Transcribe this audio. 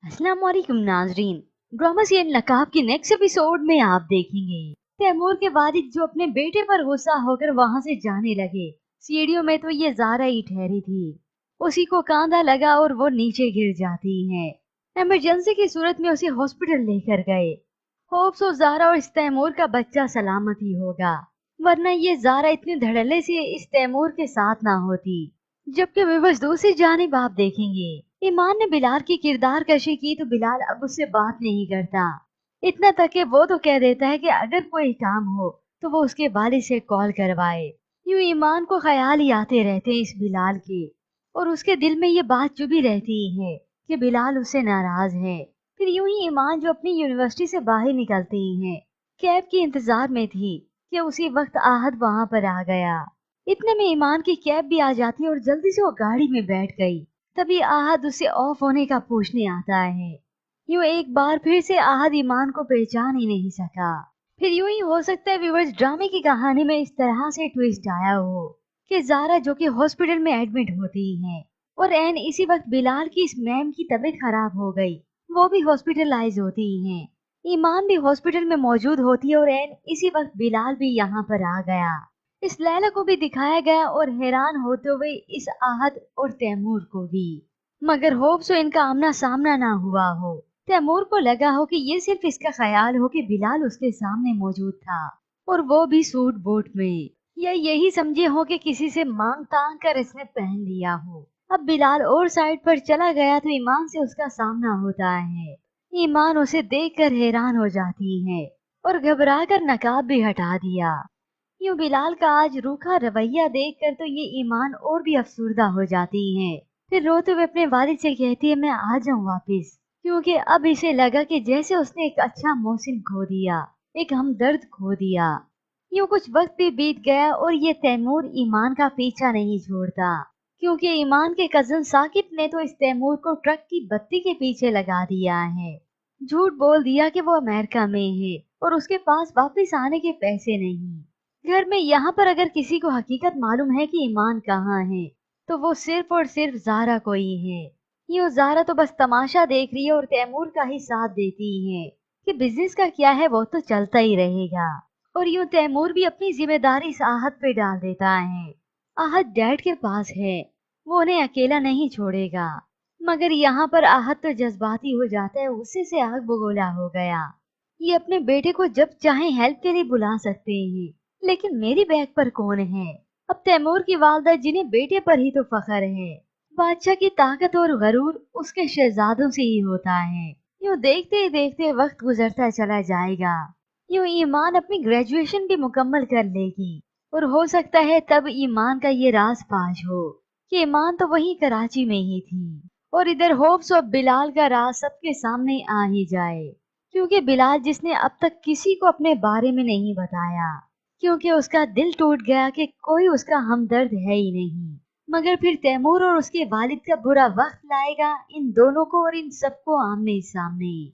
अस्सलाम वालेकुम नाजरीन। ड्रामा सीरियल नकाब के नेक्स्ट एपिसोड में आप देखेंगे तैमूर के वालिद जो अपने बेटे पर गुस्सा होकर वहां से जाने लगे। सीढ़ियों में तो ये ज़ारा ही ठहरी थी। उसी को कांधा लगा और वो नीचे गिर जाती है। इमरजेंसी की सूरत में उसे हॉस्पिटल लेकर गए। होप्स और ज़ारा और इस तैमूर का बच्चा सलामत ही होगा, वरना ये ज़ारा इतने धड़ल्ले से इस तैमूर के साथ ना होती। जबकि व्यूअर्स दूसरी जानिब आप देखेंगे ईमान ने बिलाल की किरदार कशी की तो बिलाल अब उससे बात नहीं करता। इतना तक कि वो तो कह देता है कि अगर कोई काम हो तो वो उसके वालिद से कॉल करवाए। यूं ईमान को ख्याल ही आते रहते हैं इस बिलाल के, और उसके दिल में ये बात चुभी रहती है कि बिलाल उससे नाराज है। फिर यूं ही ईमान जो अपनी यूनिवर्सिटी से बाहर निकलती है, कैब के इंतजार में थी कि उसी वक्त आहद वहां पर आ गया। इतने में ईमान की कैब भी आ जाती है और जल्दी से वो गाड़ी में बैठ गई। तभी आहद उससे ऑफ होने का पूछने आता है। यूं एक बार फिर से आहद ईमान को पहचान ही नहीं सका। फिर यूं ही हो सकता है व्यूअर्स ड्रामे की कहानी में इस तरह से ट्विस्ट आया हो कि ज़ारा जो कि हॉस्पिटल में एडमिट होती है और एन इसी वक्त बिलाल की इस मैम की तबीयत खराब हो गई, वो भी हॉस्पिटलाइज होती हैं। ईमान भी हॉस्पिटल में मौजूद होती है और एन इसी वक्त बिलाल भी यहाँ पर आ गया। इस लैला को भी दिखाया गया और हैरान होते हुए इस आहद और तैमूर को भी। मगर होप सो इनका आमना सामना ना हुआ हो। तैमूर को लगा हो कि ये सिर्फ इसका ख्याल हो कि बिलाल उसके सामने मौजूद था, और वो भी सूट बूट में, या यही समझे हो कि किसी से मांग तांग कर इसने पहन लिया हो। अब बिलाल और साइड पर चला गया तो ईमान से उसका सामना होता है। ईमान उसे देखकर हैरान हो जाती है और घबरा कर नकाब भी हटा दिया। यूं बिलाल का आज रूखा रवैया देखकर तो ये ईमान और भी अफसुर्दा हो जाती है। फिर रोते हुए अपने वालिद से कहती है मैं आ जाऊं वापिस, क्योंकि अब इसे लगा कि जैसे उसने एक अच्छा मोहसिन खो दिया, एक हमदर्द खो दिया। यूं कुछ वक्त भी बीत गया और ये तैमूर ईमान का पीछा नहीं छोड़ता, क्योंकि ईमान के कजन साकिब ने तो इस तैमूर को ट्रक की बत्ती के पीछे लगा दिया है। झूठ बोल दिया कि वो अमेरिका में है और उसके पास वापस आने के पैसे नहीं। घर में यहाँ पर अगर किसी को हकीकत मालूम है कि ईमान कहाँ है तो वो सिर्फ और सिर्फ ज़ारा को ही है। यूं ज़ारा तो बस तमाशा देख रही है और तैमूर का ही साथ देती है कि बिजनेस का क्या है, वो तो चलता ही रहेगा। और यूं तैमूर भी अपनी जिम्मेदारी इस आहद पे डाल देता है। आहद डैड के पास है, वो उन्हें अकेला नहीं छोड़ेगा। मगर यहाँ पर आहद तो जज्बाती हो जाता है, गुस्से से आग बगोला हो गया। ये अपने बेटे को जब चाहे हेल्प के लिए बुला सकते हैं, लेकिन मेरी बैग पर कौन है। अब तैमूर की वालदा जिन्हें बेटे पर ही तो फख्र है। बादशाह की ताकत और गरूर उसके शहजादों से ही होता है। यूं देखते ही देखते वक्त गुजरता चला जाएगा। यूं ईमान अपनी ग्रेजुएशन भी मुकम्मल कर लेगी और हो सकता है तब ईमान का ये राज फाश हो कि ईमान तो वहीं कराची में ही थी, और इधर होप्स और बिलाल का राज सबके सामने आ ही जाए। क्योंकि बिलाल जिसने अब तक किसी को अपने बारे में नहीं बताया, क्योंकि उसका दिल टूट गया कि कोई उसका हमदर्द है ही नहीं। मगर फिर तैमूर और उसके वालिद का बुरा वक्त लाएगा इन दोनों को और इन सबको आमने सामने।